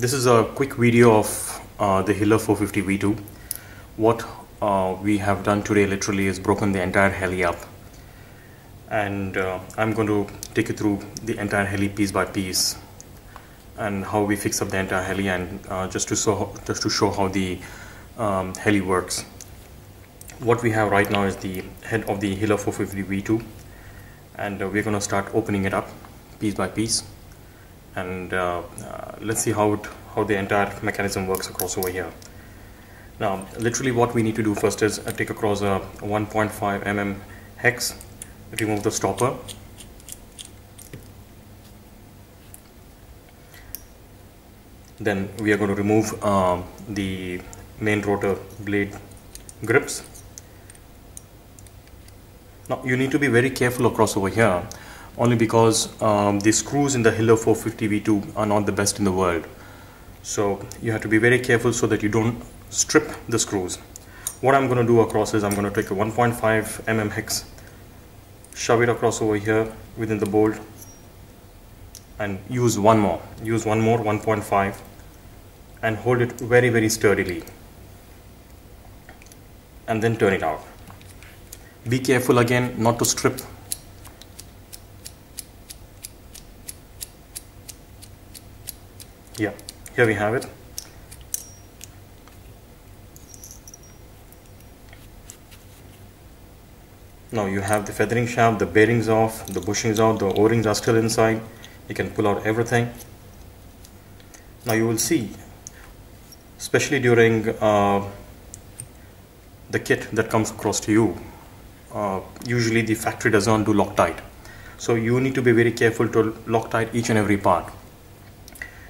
This is a quick video of the Hiller 450 V2. What we have done today literally is broken the entire heli up, and I'm going to take you through the entire heli piece by piece and how we fix up the entire heli, and just to show how the heli works. What we have right now is the head of the Hiller 450 V2, and we're going to start opening it up piece by piece, and let's see how the entire mechanism works across over here. Now literally what we need to do first is take across a 1.5 mm hex, remove the stopper, then we are going to remove the main rotor blade grips. Now you need to be very careful across over here, only because the screws in the Hiller 450 V2 are not the best in the world. So you have to be very careful so that you don't strip the screws. What I'm going to do across is I'm going to take a 1.5 mm hex, shove it across over here within the bolt, and use one more 1.5, and hold it very sturdily, and then turn it out. Be careful again not to strip. Yeah, here we have it. Now you have the feathering shaft, the bearings off, the bushings out, the O-rings are still inside. You can pull out everything. Now you will see, especially during the kit that comes across to you, usually the factory does not do Loctite. So you need to be very careful to Loctite each and every part.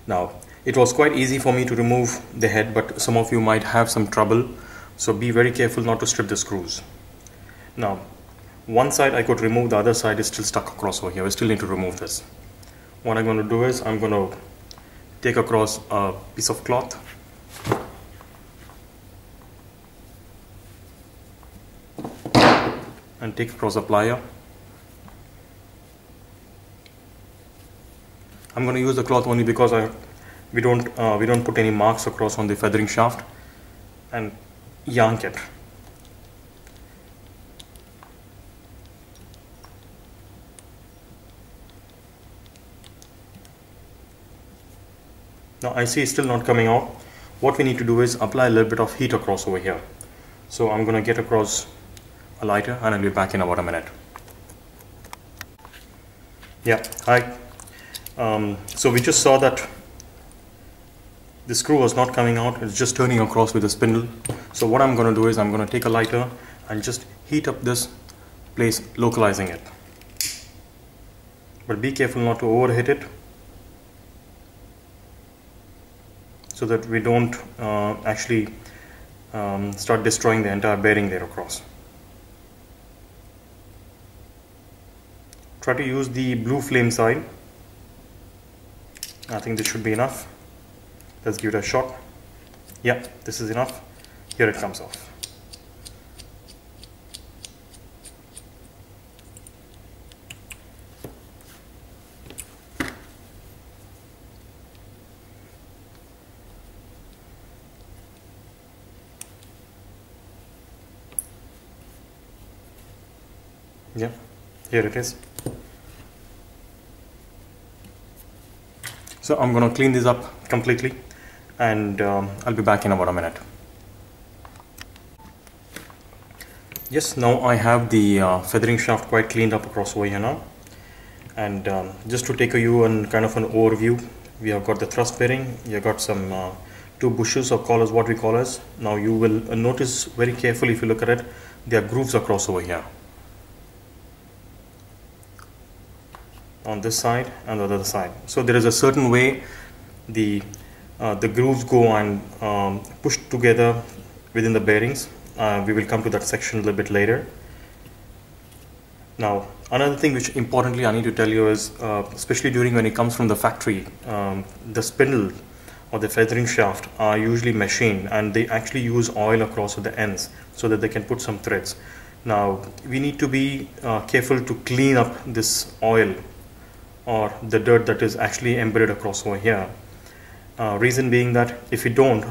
Now it was quite easy for me to remove the head, but some of you might have some trouble, so be very careful not to strip the screws. Now one side I could remove, the other side is still stuck across over here. We still need to remove this. What I'm going to do is I'm going to take across a piece of cloth, and take across a plier. I'm going to use the cloth only because we don't put any marks across on the feathering shaft, and yank it. Now I see it's still not coming out. What we need to do is apply a little bit of heat across over here. So I'm going to get across a lighter, and I'll be back in about a minute. Yeah, hi. So we just saw that the screw was not coming out, it's just turning across with the spindle. So what I'm going to do is I'm going to take a lighter and just heat up this place, localizing it. But be careful not to overheat it, so that we don't actually start destroying the entire bearing there across. Try to use the blue flame side. I think this should be enough. Let's give it a shot. Yeah, this is enough. Here it comes off. Yeah, here it is. So I'm going to clean this up completely, and I'll be back in about a minute. Yes, now I have the feathering shaft quite cleaned up across over here now, and just to take you on kind of an overview, we have got the thrust bearing, we have got some two bushes or collars, what we call as. Now you will notice very carefully, if you look at it, there are grooves across over here, on this side and the other side. So there is a certain way the grooves go and push together within the bearings. We will come to that section a little bit later. Now another thing which importantly I need to tell you is, especially during when it comes from the factory, the spindle or the feathering shaft are usually machined, and they actually use oil across the ends so that they can put some threads. Now we need to be careful to clean up this oil or the dirt that is actually embedded across over here. Reason being that if you don't,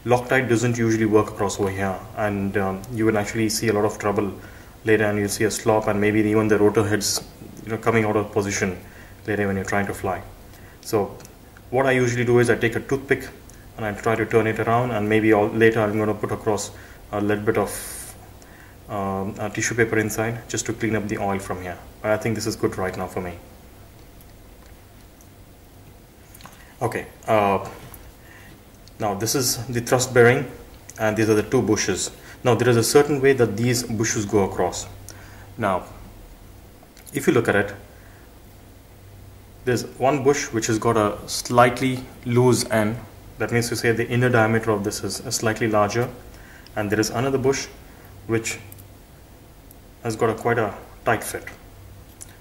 Loctite doesn't usually work across over here, and you will actually see a lot of trouble later, and you'll see a slop and maybe even the rotor heads coming out of position later when you're trying to fly. So what I usually do is I take a toothpick and I try to turn it around, and maybe later I'm going to put across a little bit of tissue paper inside just to clean up the oil from here. But I think this is good right now for me. Okay, now this is the thrust bearing, and these are the two bushes. Now there is a certain way that these bushes go across. Now if you look at it, there's one bush which has got a slightly loose end. That means to say the inner diameter of this is slightly larger, and there is another bush which has got quite a tight fit.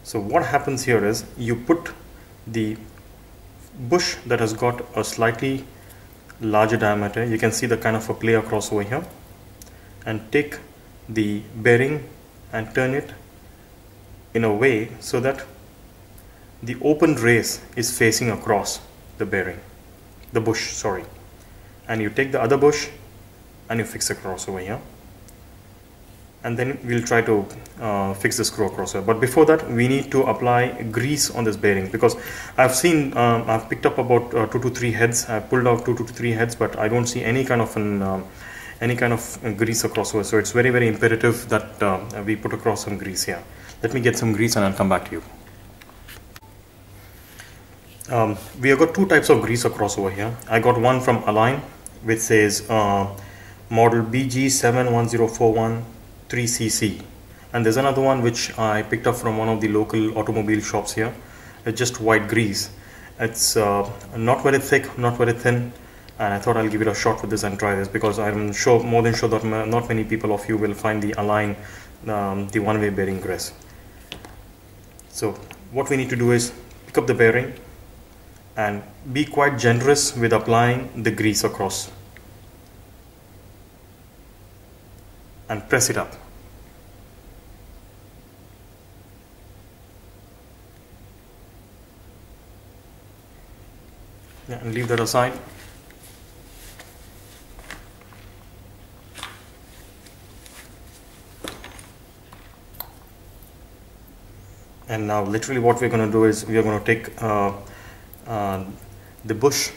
So what happens here is you put the bush that has got a slightly larger diameter, you can see the kind of a play across over here, and take the bearing and turn it in a way so that the open race is facing across the bearing, the bush, sorry, and you take the other bush and you fix across over here, and then we'll try to fix the screw across here. But before that, we need to apply grease on this bearing, because I've seen, I've picked up about 2 to 3 heads. I've pulled out 2 to 3 heads, but I don't see any kind of grease across over. So it's very, very imperative that we put across some grease here. Let me get some grease and I'll come back to you. We have got 2 types of grease across over here. I got one from Align which says model BG71041 3cc, and there's another one which I picked up from one of the local automobile shops here. It's just white grease. It's not very thick, not very thin, and I thought I'll give it a shot with this and try this, because I'm sure, more than sure, that not many people of you will find the Align the one-way bearing grease. So what we need to do is pick up the bearing and be quite generous with applying the grease across and press it up. Yeah, and leave that aside. And now literally what we're going to do is we are going to take the bush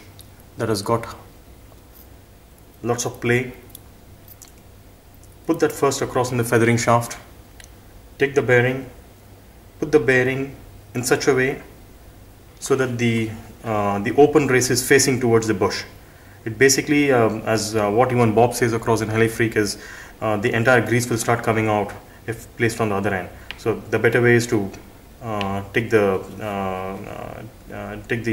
that has got lots of play, put that first across in the feathering shaft, take the bearing, put the bearing in such a way so that the open race is facing towards the bush. It basically, as what even Bob says across in Heli Freak, is the entire grease will start coming out if placed on the other end. So the better way is to take the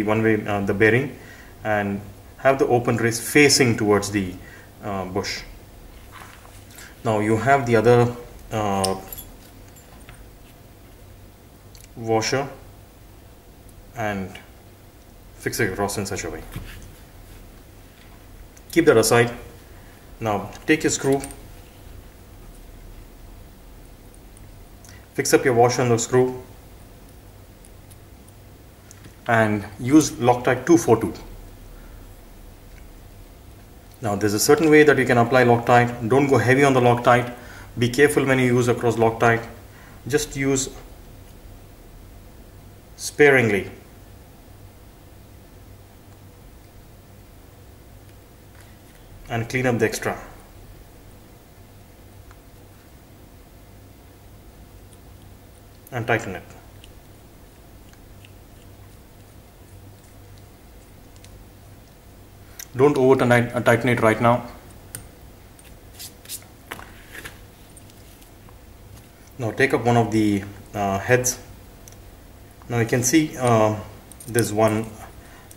one-way the bearing and have the open race facing towards the bush. Now you have the other washer, and fix it across in such a way. Keep that aside. Now take your screw, fix up your washer on the screw, and use Loctite 242. Now there's a certain way that you can apply Loctite. Don't go heavy on the Loctite. Be careful when you use across Loctite. Just use sparingly. And clean up the extra. And tighten it. Don't over tighten it right now. Now take up one of the heads. Now you can see there's one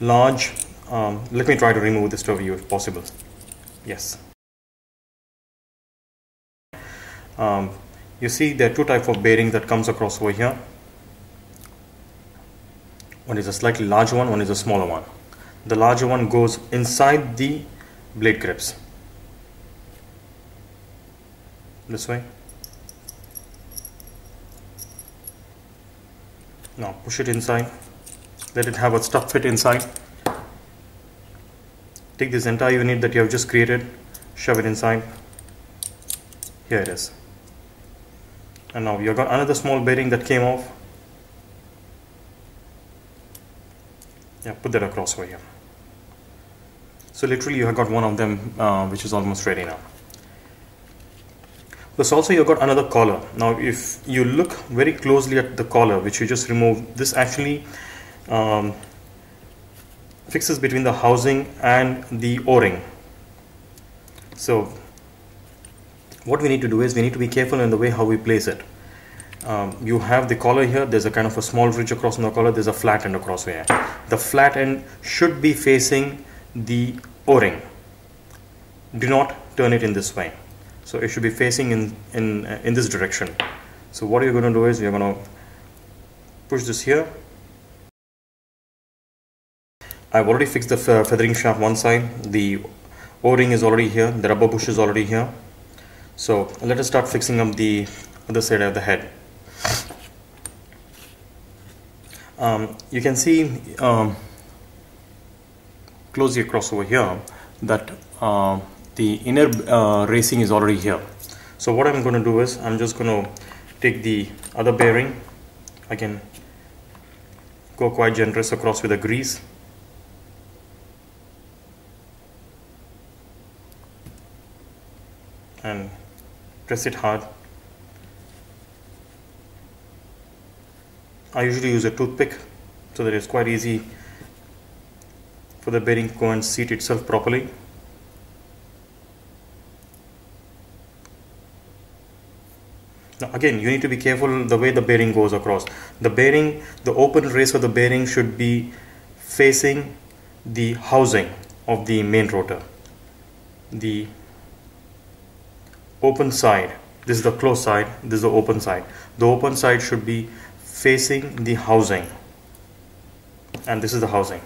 large, let me try to remove this to you if possible. Yes. You see there are 2 types of bearing that comes across over here. One is a slightly larger one, one is a smaller one. The larger one goes inside the blade grips. This way. Now push it inside. Let it have a stuck fit inside. take this entire unit that you have just created, shove it inside. Here it is. And now you've got another small bearing that came off. Yeah, put that across over here. So literally you have got one of them which is almost ready now. Plus also you've got another collar. Now if you look very closely at the collar which you just removed, this actually fixes between the housing and the o-ring. So what we need to do is we need to be careful in the way how we place it. You have the collar here, there's a kind of a small ridge across on the collar, there's a flat end across here. The flat end should be facing the o-ring. Do not turn it in this way. So it should be facing in this direction. So what you're going to do is you're going to push this here. I've already fixed the feathering shaft one side, the o-ring is already here, the rubber bush is already here. So let us start fixing up the other side of the head. You can see closely across over here that the inner racing is already here. So what I'm going to do is I'm just going to take the other bearing. I can go quite generous across with the grease. And press it hard. I usually use a toothpick so that it's quite easy for the bearing to go and seat itself properly. Now again, you need to be careful the way the bearing goes across. The bearing, the open race of the bearing should be facing the housing of the main rotor. The open side, this is the closed side, this is the open side. The open side should be facing the housing, and this is the housing.